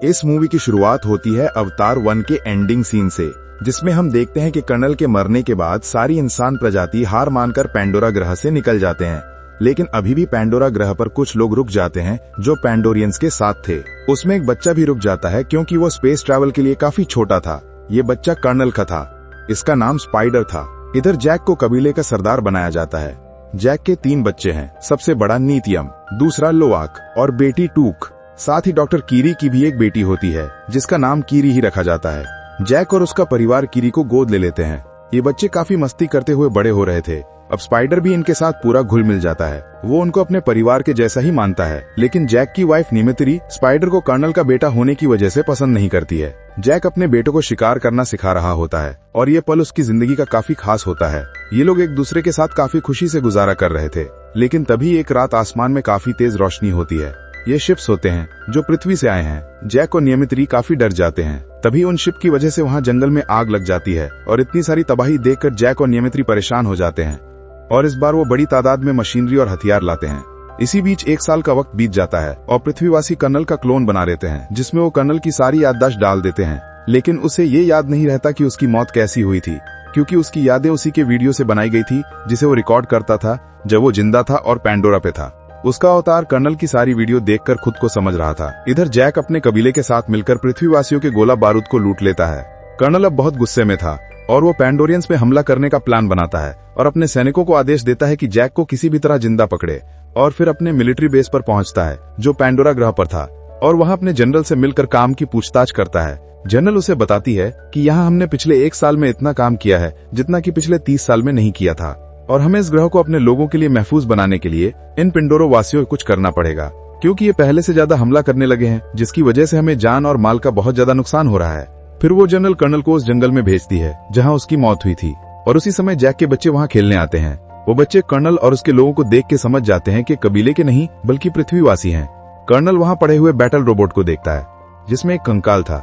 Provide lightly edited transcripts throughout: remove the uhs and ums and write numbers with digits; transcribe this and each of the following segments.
इस मूवी की शुरुआत होती है अवतार 1 के एंडिंग सीन से, जिसमें हम देखते हैं कि कर्नल के मरने के बाद सारी इंसान प्रजाति हार मानकर पैंडोरा ग्रह से निकल जाते हैं। लेकिन अभी भी पैंडोरा ग्रह पर कुछ लोग रुक जाते हैं जो पैंडोरियंस के साथ थे। उसमें एक बच्चा भी रुक जाता है क्योंकि वो स्पेस ट्रैवल के लिए काफी छोटा था। ये बच्चा कर्नल का था। इसका नाम स्पाइडर था। इधर जैक को कबीले का सरदार बनाया जाता है। जैक के 3 बच्चे हैं। सबसे बड़ा नीतियम, दूसरा लोआक और बेटी टूक। साथ ही डॉक्टर कीरी की भी एक बेटी होती है जिसका नाम कीरी ही रखा जाता है। जैक और उसका परिवार कीरी को गोद ले लेते हैं। ये बच्चे काफी मस्ती करते हुए बड़े हो रहे थे। अब स्पाइडर भी इनके साथ पूरा घुल मिल जाता है। वो उनको अपने परिवार के जैसा ही मानता है। लेकिन जैक की वाइफ निमित्री स्पाइडर को कर्नल का बेटा होने की वजह से पसंद नहीं करती है। जैक अपने बेटे को शिकार करना सिखा रहा होता है और ये पल उसकी जिंदगी का काफी खास होता है। ये लोग एक दूसरे के साथ काफी खुशी से गुजारा कर रहे थे। लेकिन तभी एक रात आसमान में काफी तेज रोशनी होती है। ये शिप्स होते हैं जो पृथ्वी से आए हैं। जैक और नियमित्री काफी डर जाते हैं। तभी उन शिप की वजह से वहाँ जंगल में आग लग जाती है और इतनी सारी तबाही देखकर जैक और नियमित्री परेशान हो जाते हैं और इस बार वो बड़ी तादाद में मशीनरी और हथियार लाते हैं। इसी बीच 1 साल का वक्त बीत जाता है और पृथ्वीवासी कर्नल का क्लोन बना लेते हैं, जिसमें वो कर्नल की सारी याददाश्त डाल देते हैं। लेकिन उसे ये याद नहीं रहता कि उसकी मौत कैसी हुई थी, क्योंकि उसकी यादें उसी के वीडियो से बनाई गई थी जिसे वो रिकॉर्ड करता था जब वो जिंदा था और पैंडोरा पे था। उसका अवतार कर्नल की सारी वीडियो देखकर खुद को समझ रहा था। इधर जैक अपने कबीले के साथ मिलकर पृथ्वीवासियों के गोला बारूद को लूट लेता है। कर्नल अब बहुत गुस्से में था और वो पैंडोरियंस पे हमला करने का प्लान बनाता है और अपने सैनिकों को आदेश देता है कि जैक को किसी भी तरह जिंदा पकड़े और फिर अपने मिलिट्री बेस पर पहुंचता है जो पैंडोरा ग्रह पर था और वहां अपने जनरल से मिलकर काम की पूछताछ करता है। जनरल उसे बताती है कि यहाँ हमने पिछले 1 साल में इतना काम किया है जितना कि पिछले 30 साल में नहीं किया था और हमें इस ग्रह को अपने लोगों के लिए महफूज बनाने के लिए इन पिंडोरो वासियों को कुछ करना पड़ेगा, क्योंकि ये पहले से ज्यादा हमला करने लगे हैं, जिसकी वजह से हमें जान और माल का बहुत ज्यादा नुकसान हो रहा है। फिर वो जनरल कर्नल को उस जंगल में भेजती है जहाँ उसकी मौत हुई थी और उसी समय जैक के बच्चे वहाँ खेलने आते हैं। वो बच्चे कर्नल और उसके लोगों को देख के समझ जाते हैं कि कबीले के नहीं बल्कि पृथ्वीवासी हैं। कर्नल वहाँ पड़े हुए बैटल रोबोट को देखता है जिसमें एक कंकाल था।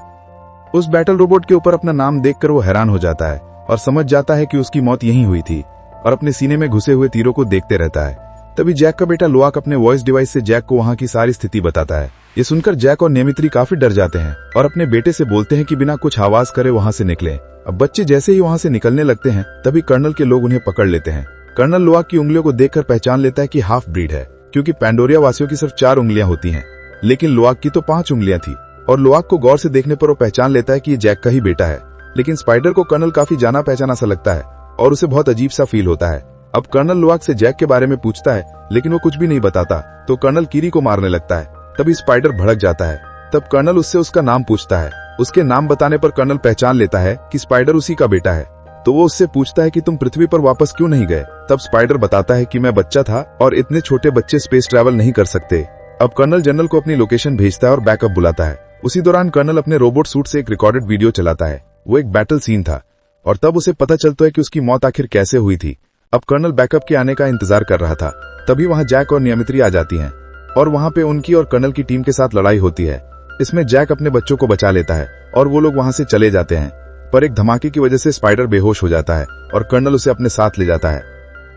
उस बैटल रोबोट के ऊपर अपना नाम देखकर वो हैरान हो जाता है और समझ जाता है कि उसकी मौत यहीं हुई थी और अपने सीने में घुसे हुए तीरों को देखते रहता है। तभी जैक का बेटा लोआक अपने वॉइस डिवाइस से जैक को वहाँ की सारी स्थिति बताता है। ये सुनकर जैक और नियमित्री काफी डर जाते हैं और अपने बेटे से बोलते हैं कि बिना कुछ आवाज करे वहाँ से निकलें। अब बच्चे जैसे ही वहाँ से निकलने लगते हैं तभी कर्नल के लोग उन्हें पकड़ लेते हैं। कर्नल लोआक की उंगलियों को देखकर पहचान लेता है कि हाफ ब्रीड है, क्योंकि पैंडोरिया वासियों की सिर्फ 4 उंगलियां होती हैं, लेकिन लोआक की तो 5 उंगलियां थी। और लोआक को गौर से देखने पर वो पहचान लेता है कि ये जैक का ही बेटा है। लेकिन स्पाइडर को कर्नल काफी जाना पहचाना सा लगता है और उसे बहुत अजीब सा फील होता है। अब कर्नल लोआक से जैक के बारे में पूछता है, लेकिन वो कुछ भी नहीं बताता तो कर्नल कीरी को मारने लगता है। तभी स्पाइडर भड़क जाता है। तब कर्नल उससे उसका नाम पूछता है। उसके नाम बताने पर कर्नल पहचान लेता है कि स्पाइडर उसी का बेटा है। तो वो उससे पूछता है कि तुम पृथ्वी पर वापस क्यों नहीं गए। तब स्पाइडर बताता है कि मैं बच्चा था और इतने छोटे बच्चे स्पेस ट्रैवल नहीं कर सकते। अब कर्नल जनरल को अपनी लोकेशन भेजता है और बैकअप बुलाता है। उसी दौरान कर्नल अपने रोबोट सूट से एक रिकॉर्डेड वीडियो चलाता है। वो एक बैटल सीन था और तब उसे पता चलता है कि उसकी मौत आखिर कैसे हुई थी। अब कर्नल बैकअप के आने का इंतजार कर रहा था। तभी वहां जैक और नियमित्री आ जाती हैं और वहां पे उनकी और कर्नल की टीम के साथ लड़ाई होती है। इसमें जैक अपने बच्चों को बचा लेता है और वो लोग वहां से चले जाते हैं, पर एक धमाके की वजह से स्पाइडर बेहोश हो जाता है और कर्नल उसे अपने साथ ले जाता है।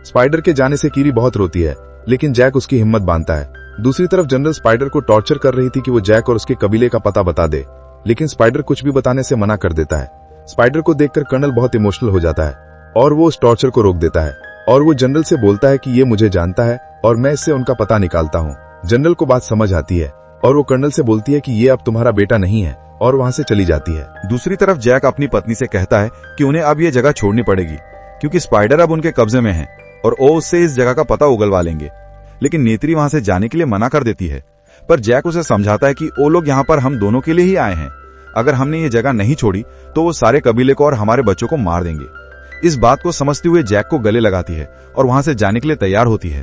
स्पाइडर के जाने से कीरी बहुत रोती है, लेकिन जैक उसकी हिम्मत बांधता है। दूसरी तरफ जनरल स्पाइडर को टॉर्चर कर रही थी कि वो जैक और उसके कबीले का पता बता दे, लेकिन स्पाइडर कुछ भी बताने से मना कर देता है। स्पाइडर को देखकर कर्नल बहुत इमोशनल हो जाता है और वो उस टॉर्चर को रोक देता है और वो जनरल से बोलता है कि ये मुझे जानता है और मैं इससे उनका पता निकालता हूँ। जनरल को बात समझ आती है और वो कर्नल से बोलती है कि ये अब तुम्हारा बेटा नहीं है और वहाँ से चली जाती है। दूसरी तरफ जैक अपनी पत्नी से कहता है कि उन्हें अब ये जगह छोड़नी पड़ेगी, क्योंकि स्पाइडर अब उनके कब्जे में है और वो उससे इस जगह का पता उगलवा लेंगे। लेकिन नीत्री वहां से जाने के लिए मना कर देती है, पर जैक उसे समझाता है कि वो लोग यहाँ पर हम दोनों के लिए ही आए हैं। अगर हमने ये जगह नहीं छोड़ी तो वो सारे कबीले को और हमारे बच्चों को मार देंगे। इस बात को समझते हुए जैक को गले लगाती है और वहां से जाने के लिए तैयार होती है।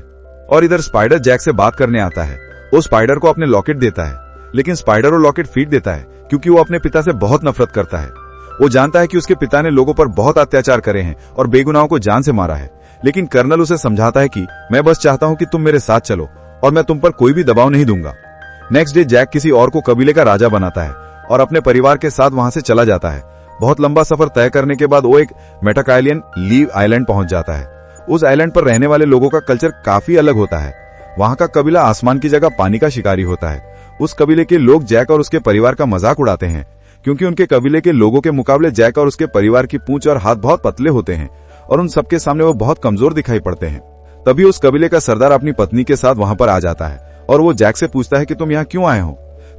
और इधर स्पाइडर जैक से बात करने आता है। वो स्पाइडर को अपने लॉकेट देता है, लेकिन स्पाइडर वो लॉकेट फेंक देता है क्योंकि वो अपने पिता से बहुत नफरत करता है। वो जानता है कि उसके पिता ने लोगों पर बहुत अत्याचार करे हैं और बेगुनाहों को जान से मारा है। लेकिन कर्नल उसे समझाता है कि मैं बस चाहता हूं कि तुम मेरे साथ चलो और मैं तुम पर कोई भी दबाव नहीं दूंगा। नेक्स्ट डे जैक किसी और को कबीले का राजा बनाता है और अपने परिवार के साथ वहां से चला जाता है। बहुत लंबा सफर तय करने के बाद वो एक मेटाकाइलियन लीव आइलैंड पहुंच जाता है। उस आइलैंड पर रहने वाले लोगों का कल्चर काफी अलग होता है। वहां का कबीला आसमान की जगह पानी का शिकारी होता है। उस कबीले के लोग जैक और उसके परिवार का मजाक उड़ाते हैं, क्योंकि उनके कबीले के लोगों के मुकाबले जैक और उसके परिवार की पूंछ और हाथ बहुत पतले होते हैं और उन सबके सामने वो बहुत कमजोर दिखाई पड़ते हैं। तभी उस कबीले का सरदार अपनी पत्नी के साथ वहां पर आ जाता है और वो जैक से पूछता है कि तुम यहाँ क्यों आए हो।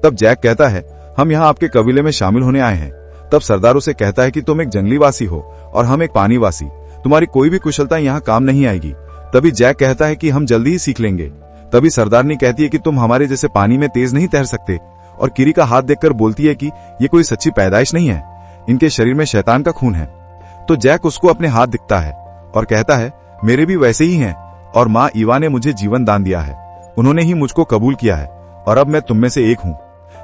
तब जैक कहता है, हम यहाँ आपके कबीले में शामिल होने आए हैं। तब सरदार उसे कहता है कि तुम एक जंगली वासी हो और हम एक पानी वासी, तुम्हारी कोई भी कुशलता यहाँ काम नहीं आएगी। तभी जैक कहता है कि हम जल्दी ही सीख लेंगे। तभी सरदारनी कहती है कि तुम हमारे जैसे पानी में तेज नहीं तैर सकते, और किरी का हाथ देखकर बोलती है कि ये कोई सच्ची पैदाइश नहीं है, इनके शरीर में शैतान का खून है। तो जैक उसको अपने हाथ दिखता है और कहता है, मेरे भी वैसे ही हैं, और माँ ईवा ने मुझे जीवन दान दिया है, उन्होंने ही मुझको कबूल किया है और अब मैं तुम में से एक हूँ।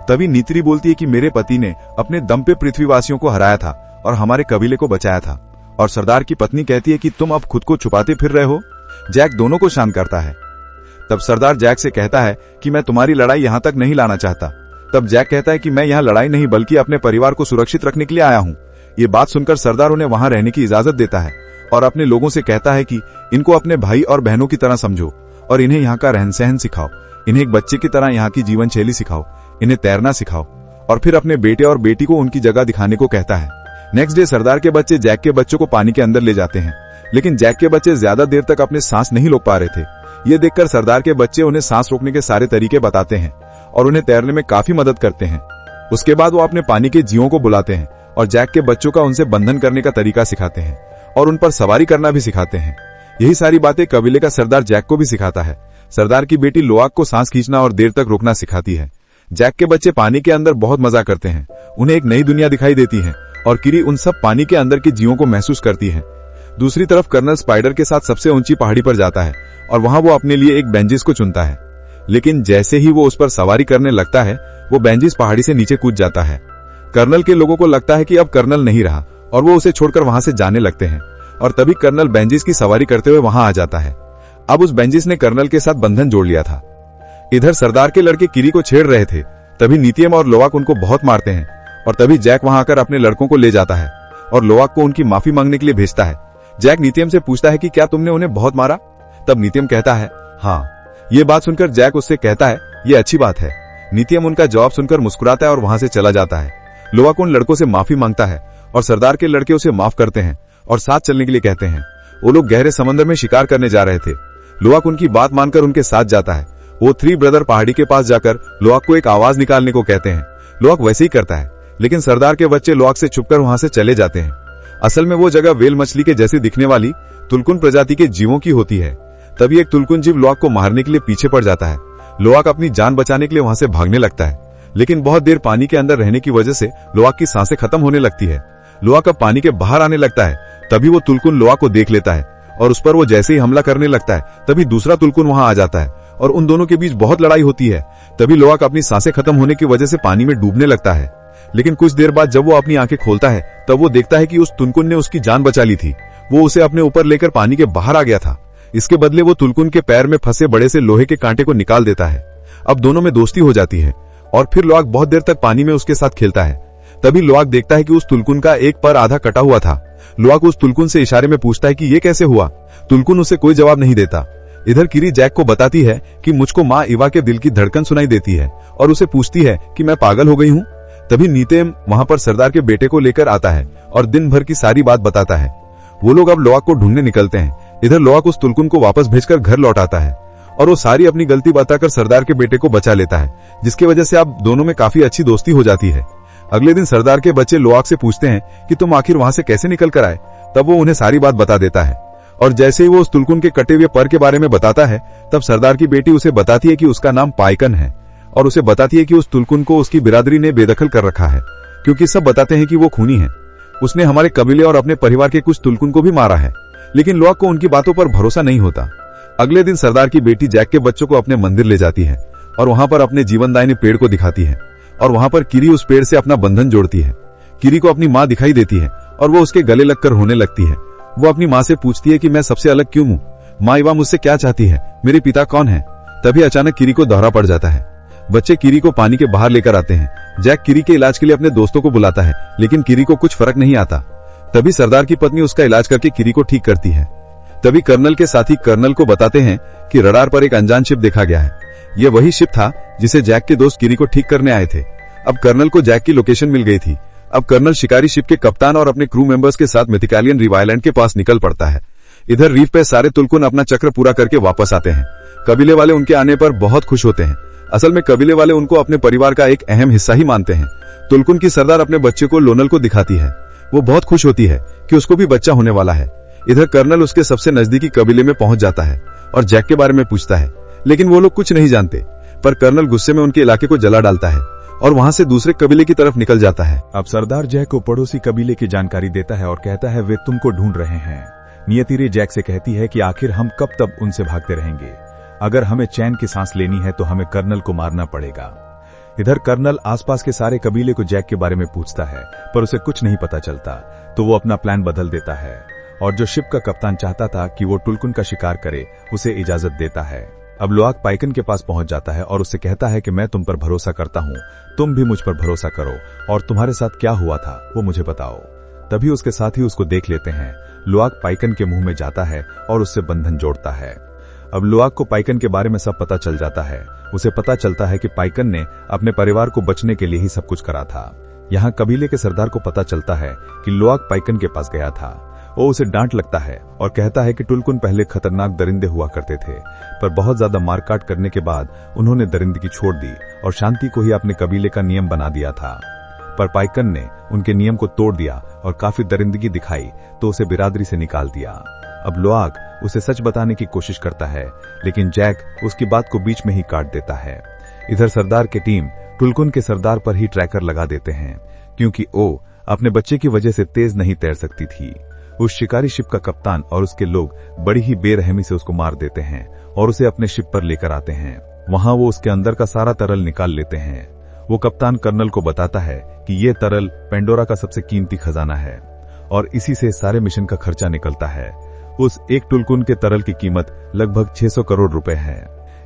तभी नीत्री बोलती है कि मेरे पति ने अपने दम पे पृथ्वीवासियों को हराया था और हमारे कबीले को बचाया था। और सरदार की पत्नी कहती है कि तुम अब खुद को छुपाते फिर रहे हो। जैक दोनों को शांत करता है। तब सरदार जैक से कहता है कि मैं तुम्हारी लड़ाई यहाँ तक नहीं लाना चाहता। तब जैक कहता है कि मैं यहाँ लड़ाई नहीं बल्कि अपने परिवार को सुरक्षित रखने के लिए आया हूँ। ये बात सुनकर सरदार उन्हें वहां रहने की इजाजत देता है और अपने लोगों से कहता है कि इनको अपने भाई और बहनों की तरह समझो और इन्हें यहाँ का रहन सहन सिखाओ, इन्हें एक बच्चे की तरह यहाँ की जीवन शैली सिखाओ, इन्हें तैरना सिखाओ, और फिर अपने बेटे और बेटी को उनकी जगह दिखाने को कहता है। नेक्स्ट डे सरदार के बच्चे जैक के बच्चों को पानी के अंदर ले जाते हैं, लेकिन जैक के बच्चे ज्यादा देर तक अपने सांस नहीं रोक पा रहे थे। ये देखकर सरदार के बच्चे उन्हें सांस रोकने के सारे तरीके बताते हैं और उन्हें तैरने में काफी मदद करते हैं। उसके बाद वो अपने पानी के जीवों को बुलाते हैं और जैक के बच्चों का उनसे बंधन करने का तरीका सिखाते हैं और उन पर सवारी करना भी सिखाते हैं। यही सारी बातें कबीले का सरदार जैक को भी सिखाता है। सरदार की बेटी लोआक को सांस खींचना और देर तक रुकना सिखाती है। जैक के बच्चे पानी के अंदर बहुत मजा करते हैं, उन्हें एक नई दुनिया दिखाई देती है और किरी उन सब पानी के अंदर के जीवों को महसूस करती है। दूसरी तरफ कर्नल स्पाइडर के साथ सबसे ऊंची पहाड़ी पर जाता है और वहां वो अपने लिए एक बेंजिस को चुनता है, लेकिन जैसे ही वो उस पर सवारी करने लगता है वो बेंजिस पहाड़ी से नीचे कूद जाता है। कर्नल के लोगों को लगता है कि अब कर्नल नहीं रहा और वो उसे छोड़कर वहां से जाने लगते हैं और तभी कर्नल बेंजिस की सवारी करते हुए वहां आ जाता है। अब उस बेंजिस ने कर्नल के साथ बंधन जोड़ लिया था। इधर सरदार के लड़के किरी को छेड़ रहे थे, तभी नीतियम और लोआक उनको बहुत मारते हैं और तभी जैक वहां आकर अपने लड़कों को ले जाता है और लोआक को उनकी माफी मांगने के लिए भेजता है। जैक नीतियम से पूछता है कि क्या तुमने उन्हें बहुत मारा? तब नीतियम कहता है हाँ। ये बात सुनकर जैक उससे कहता है ये अच्छी बात है। नीतियम उनका जवाब सुनकर मुस्कुराता है और वहां से चला जाता है। लोआक उन लड़कों से माफी मांगता है और सरदार के लड़के उसे माफ करते हैं और साथ चलने के लिए कहते हैं। वो लोग गहरे समंदर में शिकार करने जा रहे थे। लोआक उनकी बात मानकर उनके साथ जाता है। वो थ्री ब्रदर पहाड़ी के पास जाकर लोआक को एक आवाज निकालने को कहते हैं। लोआक वैसे ही करता है, लेकिन सरदार के बच्चे लोआक से छुपकर वहां से चले जाते हैं। असल में वो जगह वेल मछली के जैसी दिखने वाली तुलकुन प्रजाति के जीवों की होती है। तभी एक तुलकुन जीव लोआक को मारने के लिए पीछे पड़ जाता है। लोआक अपनी जान बचाने के लिए वहां से भागने लगता है, लेकिन बहुत देर पानी के अंदर रहने की वजह से लोआक की सांसें खत्म होने लगती है। लोआक अब पानी के बाहर आने लगता है। तभी वो तुलकुन लोआक को देख लेता है और उस पर वो जैसे ही हमला करने लगता है तभी दूसरा तुलकुन वहां आ जाता है और उन दोनों के बीच बहुत लड़ाई होती है। तभी लोआक अपनी सांसें खत्म होने की वजह से पानी में डूबने लगता है, लेकिन कुछ देर बाद जब वो अपनी आंखें खोलता है तब वो देखता है कि उस तुलकुन ने उसकी जान बचा ली थी। वो उसे अपने ऊपर लेकर पानी के बाहर आ गया था। इसके बदले वो तुलकुन के पैर में फंसे बड़े से लोहे के कांटे को निकाल देता है। अब दोनों में दोस्ती हो जाती है और फिर लोआक बहुत देर तक पानी में उसके साथ खेलता है। तभी लोआक देखता है कि उस तुलकुन का एक पैर आधा कटा हुआ था। लोआक उस तुलकुन से इशारे में पूछता है कि ये कैसे हुआ। तुलकुन उसे कोई जवाब नहीं देता। इधर किरी जैक को बताती है कि मुझको माँ ईवा के दिल की धड़कन सुनाई देती है और उसे पूछती है कि मैं पागल हो गई हूँ। तभी नीतेम वहां पर सरदार के बेटे को लेकर आता है और दिन भर की सारी बात बताता है। वो लोग अब लोआक को ढूंढने निकलते हैं। इधर लोआक उस तुलकुन को वापस भेजकर घर लौट आता है और वो सारी अपनी गलती बताकर सरदार के बेटे को बचा लेता है, जिसकी वजह से अब दोनों में काफी अच्छी दोस्ती हो जाती है। अगले दिन सरदार के बच्चे लोआक से पूछते हैं कि तुम आखिर वहां से कैसे निकल कर आए। तब वो उन्हें सारी बात बता देता है और जैसे ही वो उस तुलकुन के कटे हुए पर के बारे में बताता है तब सरदार की बेटी उसे बताती है कि उसका नाम पाइकन है और उसे बताती है कि उस तुलकुन को उसकी बिरादरी ने बेदखल कर रखा है, क्योंकि सब बताते हैं कि वो खूनी है। उसने हमारे कबीले और अपने परिवार के कुछ तुलकुन को भी मारा है, लेकिन लोआक को उनकी बातों पर भरोसा नहीं होता। अगले दिन सरदार की बेटी जैक के बच्चों को अपने मंदिर ले जाती है और वहां पर अपने जीवनदायिनी पेड़ को दिखाती है और वहां पर किरी उस पेड़ से अपना बंधन जोड़ती है। किरी को अपनी माँ दिखाई देती है और वो उसके गले लगकर रोने लगती है। वो अपनी माँ से पूछती है कि मैं सबसे अलग क्यों हूँ, माँ ईवा मुझसे क्या चाहती है, मेरे पिता कौन है। तभी अचानक किरी को दौरा पड़ जाता है। बच्चे किरी को पानी के बाहर लेकर आते हैं। जैक किरी के इलाज के लिए अपने दोस्तों को बुलाता है, लेकिन किरी को कुछ फर्क नहीं आता। तभी सरदार की पत्नी उसका इलाज करके किरी को ठीक करती है। तभी कर्नल के साथी कर्नल को बताते हैं कि रडार पर एक अनजान शिप देखा गया है, ये वही शिप था जिसे जैक के दोस्त किरी को ठीक करने आए थे। अब कर्नल को जैक की लोकेशन मिल गई थी। अब कर्नल शिकारी शिप के कप्तान और अपने क्रू मेंबर्स के साथ मिथिकालियन रिव आइलैंड के पास निकल पड़ता है। इधर रीफ पे सारे तुलकुन अपना चक्र पूरा करके वापस आते हैं। कबीले वाले उनके आने पर बहुत खुश होते हैं। असल में कबीले वाले उनको अपने परिवार का एक अहम हिस्सा ही मानते हैं। तुलकुन की सरदार अपने बच्चे को लोनल को दिखाती है। वो बहुत खुश होती है कि उसको भी बच्चा होने वाला है। इधर कर्नल उसके सबसे नजदीकी कबीले में पहुंच जाता है और जैक के बारे में पूछता है, लेकिन वो लोग कुछ नहीं जानते। पर कर्नल गुस्से में उनके इलाके को जला डालता है और वहां से दूसरे कबीले की तरफ निकल जाता है। अब सरदार जैक को पड़ोसी कबीले की जानकारी देता है और कहता है वे तुमको ढूंढ रहे हैं। नियति जैक से कहती है कि आखिर हम कब तक उनसे भागते रहेंगे। अगर हमें चैन की सांस लेनी है तो हमें कर्नल को मारना पड़ेगा। इधर कर्नल आसपास के सारे कबीले को जैक के बारे में पूछता है, पर उसे कुछ नहीं पता चलता, तो वो अपना प्लान बदल देता है और जो शिप का कप्तान चाहता था कि वो टुलकुन का शिकार करे, उसे इजाजत देता है। अब लुआक पाइकन के पास पहुंच जाता है और उससे कहता है कि मैं तुम पर भरोसा करता हूं, तुम भी मुझ पर भरोसा करो और तुम्हारे साथ क्या हुआ था वो मुझे बताओ। तभी उसके साथी उसको देख लेते हैं। लुआक पाइकन के मुंह में जाता है और उससे बंधन जोड़ता है। अब लुआक को पाइकन के बारे में सब पता चल जाता है। उसे पता चलता है कि पाइकन ने अपने परिवार को बचने के लिए ही सब कुछ करा था। यहाँ कबीले के सरदार को पता चलता है कि लुआक पाइकन के पास गया था। वो उसे डांट लगता है और कहता है कि टुलकुन पहले खतरनाक दरिंदे हुआ करते थे, पर बहुत ज्यादा मारकाट करने के बाद उन्होंने दरिंदगी छोड़ दी और शांति को ही अपने कबीले का नियम बना दिया था। पर पाइकन ने उनके नियम को तोड़ दिया और काफी दरिंदगी दिखाई तो उसे बिरादरी से निकाल दिया। अब लुआक उसे सच बताने की कोशिश करता है, लेकिन जैक उसकी बात को बीच में ही काट देता है। इधर सरदार की टीम टुलकुन के सरदार पर ही ट्रैकर लगा देते हैं, क्योंकि वो अपने बच्चे की वजह से तेज नहीं तैर सकती थी। उस शिकारी शिप का कप्तान और उसके लोग बड़ी ही बेरहमी से उसको मार देते हैं और उसे अपने शिप पर लेकर आते हैं। वहां वो उसके अंदर का सारा तरल निकाल लेते हैं। वो कप्तान कर्नल को बताता है कि ये तरल पेंडोरा का सबसे कीमती खजाना है और इसी से सारे मिशन का खर्चा निकलता है। उस एक टुलकुन के तरल की कीमत लगभग 600 करोड़ रुपए है।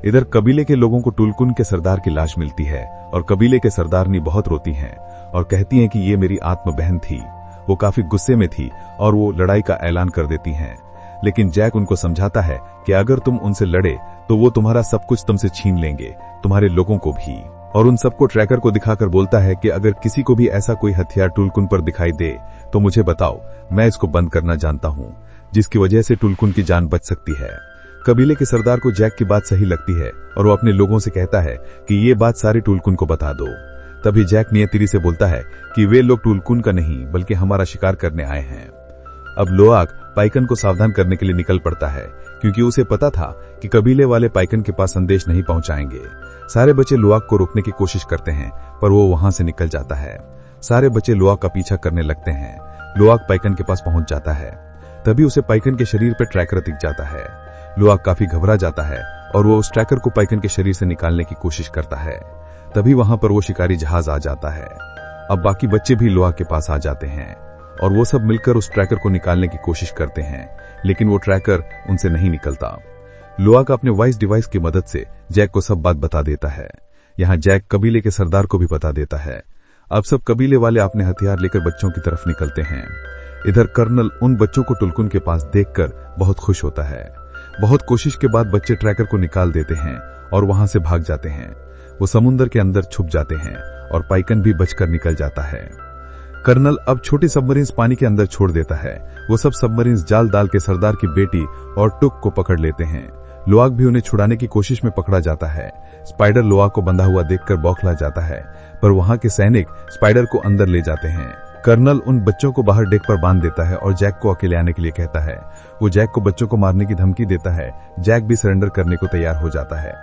इधर कबीले के लोगों को टुलकुन के सरदार की लाश मिलती है और कबीले के सरदारनी बहुत रोती हैं और कहती हैं कि ये मेरी आत्म बहन थी। वो काफी गुस्से में थी और वो लड़ाई का ऐलान कर देती हैं, लेकिन जैक उनको समझाता है कि अगर तुम उनसे लड़े तो वो तुम्हारा सब कुछ तुमसे छीन लेंगे, तुम्हारे लोगों को भी। और उन सबको ट्रैकर को दिखाकर बोलता है कि अगर किसी को भी ऐसा कोई हथियार टुलकुन पर दिखाई दे तो मुझे बताओ, मैं इसको बंद करना जानता हूँ, जिसकी वजह से टुलकुन की जान बच सकती है। कबीले के सरदार को जैक की बात सही लगती है और वो अपने लोगों से कहता है कि ये बात सारी टुलकुन को बता दो। तभी जैक नियतिरी से बोलता है कि वे लोग टुलकुन का नहीं बल्कि हमारा शिकार करने आए हैं। अब लुआक पाइकन को सावधान करने के लिए निकल पड़ता है, क्योंकि उसे पता था कि कबीले वाले पाइकन के पास संदेश नहीं पहुंचाएंगे। सारे बच्चे लुआक को रोकने की कोशिश करते हैं, पर वो वहां से निकल जाता है। सारे बच्चे लुआक का पीछा करने लगते हैं। लुआक पाइकन के पास पहुंच जाता है। तभी उसे पाइकन के शरीर पर ट्रैकर दिख जाता है। लुआक काफी घबरा जाता है और वो उस ट्रैकर को पाइकन के शरीर से निकालने की कोशिश करता है। तभी वहां पर वो शिकारी जहाज आ जाता है। अब बाकी बच्चे भी लुआक के पास आ जाते हैं और वो सब मिलकर उस ट्रैकर को निकालने की कोशिश करते हैं, लेकिन वो ट्रैकर उनसे नहीं निकलता। लुआक अपने वॉइस डिवाइस की मदद से जैक को सब बात बता देता है। यहाँ जैक कबीले के सरदार को भी बता देता है। अब सब कबीले वाले अपने हथियार लेकर बच्चों की तरफ निकलते हैं। इधर कर्नल उन बच्चों को टुलकुन के पास देखकर बहुत खुश होता है। बहुत कोशिश के बाद बच्चे ट्रैकर को निकाल देते हैं और वहां से भाग जाते हैं। वो समुद्र के अंदर छुप जाते हैं और पाइकन भी बचकर निकल जाता है। कर्नल अब छोटे सबमरीन्स पानी के अंदर छोड़ देता है। वो सब सबमरीन्स जाल डाल के सरदार की बेटी और टुक को पकड़ लेते हैं। लुआक भी उन्हें छुड़ाने की कोशिश में पकड़ा जाता है। स्पाइडर लुआक को बंधा हुआ देखकर बौखला जाता है, पर वहां के सैनिक स्पाइडर को अंदर ले जाते हैं। कर्नल उन बच्चों को बाहर डेक पर बांध देता है और जैक को अकेले आने के लिए कहता है। वो जैक को बच्चों को मारने की धमकी देता है। जैक भी सरेंडर करने को तैयार हो जाता है।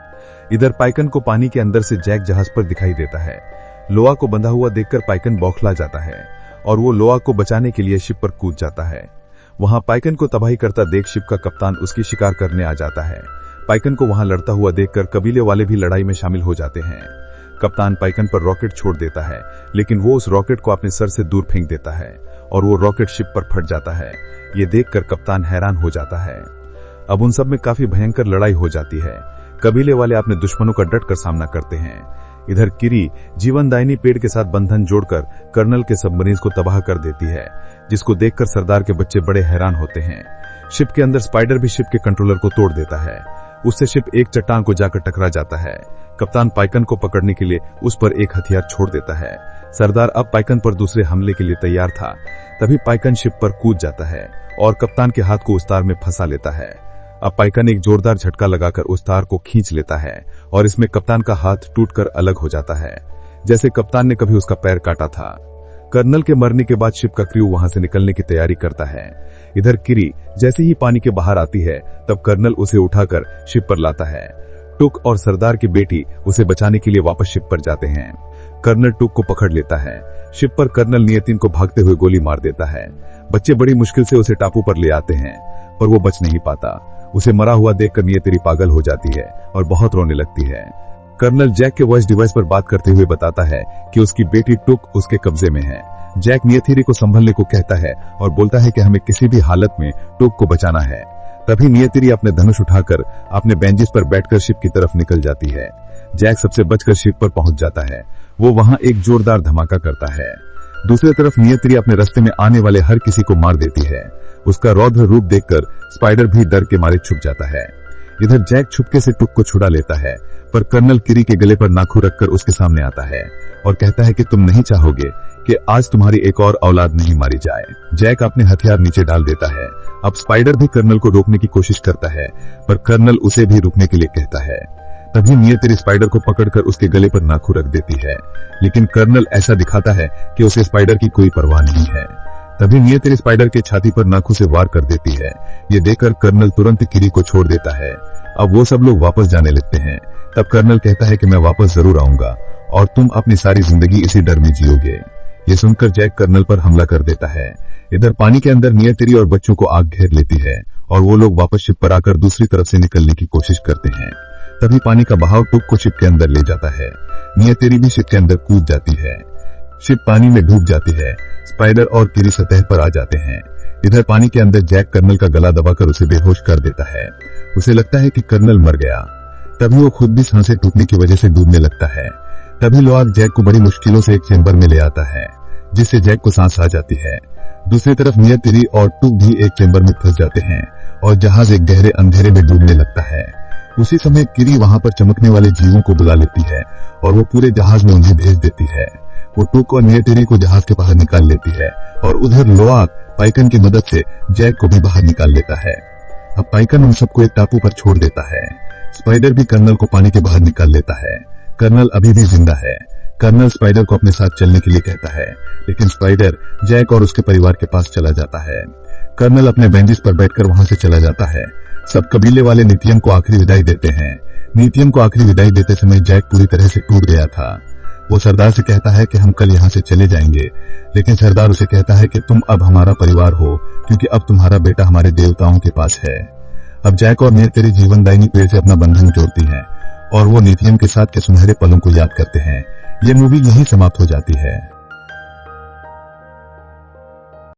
इधर पाइकन को पानी के अंदर से जैक जहाज पर दिखाई देता है। लुआक को बंधा हुआ देखकर पाइकन बौखला जाता है और वो लुआक को बचाने के लिए शिप पर कूद जाता है। वहां पाइकन को तबाही करता देख शिप का कप्तान उसकी शिकार करने आ जाता है। पाइकन को वहां लड़ता हुआ देखकर कबीले वाले भी लड़ाई में शामिल हो जाते हैं। कप्तान पाइकन पर रॉकेट छोड़ देता है, लेकिन वो उस रॉकेट को अपने सर से दूर फेंक देता है और वो रॉकेट शिप पर फट जाता है। ये देखकर कप्तान हैरान हो जाता है। अब उन सब में काफी भयंकर लड़ाई हो जाती है। कबीले वाले अपने दुश्मनों का डटकर सामना करते हैं। इधर किरी जीवनदायिनी पेड़ के साथ बंधन जोड़कर कर्नल के सबमरीन्स को तबाह कर देती है, जिसको देखकर सरदार के बच्चे बड़े हैरान होते हैं। शिप के अंदर स्पाइडर भी शिप के कंट्रोलर को तोड़ देता है। उससे शिप एक चट्टान को जाकर टकरा जाता है। कप्तान पाइकन को पकड़ने के लिए उस पर एक हथियार छोड़ देता है। सरदार अब पाइकन पर दूसरे हमले के लिए तैयार था। तभी पाइकन शिप पर कूद जाता है और कप्तान के हाथ को उस तार में फंसा लेता है। अब पाइकन एक जोरदार झटका लगाकर उस तार को खींच लेता है और इसमें कप्तान का हाथ टूटकर अलग हो जाता है, जैसे कप्तान ने कभी उसका पैर काटा था। कर्नल के मरने के बाद शिप का क्रू वहां से निकलने की तैयारी करता है। इधर किरी जैसे ही पानी के बाहर आती है तब कर्नल उसे उठाकर शिप पर लाता है। टुक और सरदार की बेटी उसे बचाने के लिए वापस शिप पर जाते हैं। कर्नल टुक को पकड़ लेता है। शिप पर कर्नल नियतिन को भागते हुए गोली मार देता है। बच्चे बड़ी मुश्किल से उसे टापू पर ले आते हैं, पर वो बच नहीं पाता। उसे मरा हुआ देखकर नियतिन पागल हो जाती है और बहुत रोने लगती है। कर्नल जैक के वॉइस डिवाइस पर बात करते हुए बताता है कि उसकी बेटी टुक उसके कब्जे में है। जैक नियतिन को संभलने को कहता है और बोलता है कि हमें किसी भी हालत में टुक को बचाना है। तभी नियतिन अपने धनुष उठाकर अपने बेंचेस पर बैठकर शिप की तरफ निकल जाती है। जैक सबसे बचकर शिप पर पहुंच जाता है। वो वहां एक जोरदार धमाका करता है। दूसरी तरफ नियतिन अपने रास्ते में आने वाले हर किसी को मार देती है। उसका रौद्र रूप देखकर स्पाइडर भी डर के मारे छुप जाता है। इधर जैक छुपके से टुक को छुड़ा लेता है, पर कर्नल किरी के गले पर नाखून रखकर उसके सामने आता है और कहता है कि तुम नहीं चाहोगे कि आज तुम्हारी एक और औलाद नहीं मारी जाए। जैक अपने हथियार नीचे डाल देता है। अब स्पाइडर भी कर्नल को रोकने की कोशिश करता है, पर कर्नल उसे भी रुकने के लिए कहता है। तभी नियतिन स्पाइडर को पकड़कर उसके गले पर नाखून रख देती है, लेकिन कर्नल ऐसा दिखाता है कि उसे स्पाइडर की कोई परवाह नहीं है। तभी नियतिन स्पाइडर के छाती पर नाखून से वार कर देती है। ये देखकर कर्नल तुरंत किरी को छोड़ देता है। अब वो सब लोग वापस जाने लगते हैं। तब कर्नल कहता है कि मैं वापस जरूर आऊंगा और तुम अपनी सारी जिंदगी इसी डर में जियोगे। ये सुनकर जैक कर्नल पर हमला कर देता है। इधर पानी के अंदर नियतिन और बच्चों को आग घेर लेती है और वो लोग वापस शिप पर आकर दूसरी तरफ से निकलने की कोशिश करते हैं। तभी पानी का बहाव टुक को शिप के अंदर ले जाता है। नियतिन भी शिप के अंदर कूद जाती है। शिप पानी में डूब जाती है। स्पाइडर और किरी सतह पर आ जाते हैं। इधर पानी के अंदर जैक कर्नल का गला दबाकर उसे बेहोश कर देता है। उसे लगता है कि कर्नल मर गया। तभी वो खुद भी सांसें टूटने की वजह से डूबने लगता है। तभी लोआग जैक को बड़ी मुश्किलों से एक चेंबर में ले आता है, जिससे जैक को सांस आ जाती है। दूसरी तरफ नियतिन और टुक भी एक चेंबर में फंस जाते हैं और जहाज एक गहरे अंधेरे में डूबने लगता है। उसी समय किरी वहां पर चमकने वाले जीवों को बुला लेती है और वो पूरे जहाज में उन्हें भेज देती है। वो टुक और नियतिन को जहाज के बाहर निकाल लेती है और उधर लोआग पाइकन की मदद से जैक को भी बाहर निकाल लेता है। अब पाइकन उन सबको एक टापू पर छोड़ देता है। स्पाइडर भी कर्नल को पानी के बाहर निकाल लेता है। कर्नल अभी भी जिंदा है। कर्नल स्पाइडर को अपने साथ चलने के लिए कहता है, लेकिन स्पाइडर जैक और उसके परिवार के पास चला जाता है। कर्नल अपने बेंचेस पर बैठकर वहां से चला जाता है। सब कबीले वाले नितियम को आखिरी विदाई देते हैं। नितियम को आखिरी विदाई देते समय जैक पूरी तरह से टूट गया था। वो सरदार से कहता है कि हम कल यहाँ से चले जाएंगे, लेकिन सरदार उसे कहता है कि तुम अब हमारा परिवार हो, क्योंकि अब तुम्हारा बेटा हमारे देवताओं के पास है। अब जैक और नियतिन जीवनदायिनी पेड़ से अपना बंधन जोड़ती हैं और वो नितियम के साथ के सुनहरे पलों को याद करते हैं। ये मूवी यहीं समाप्त हो जाती है।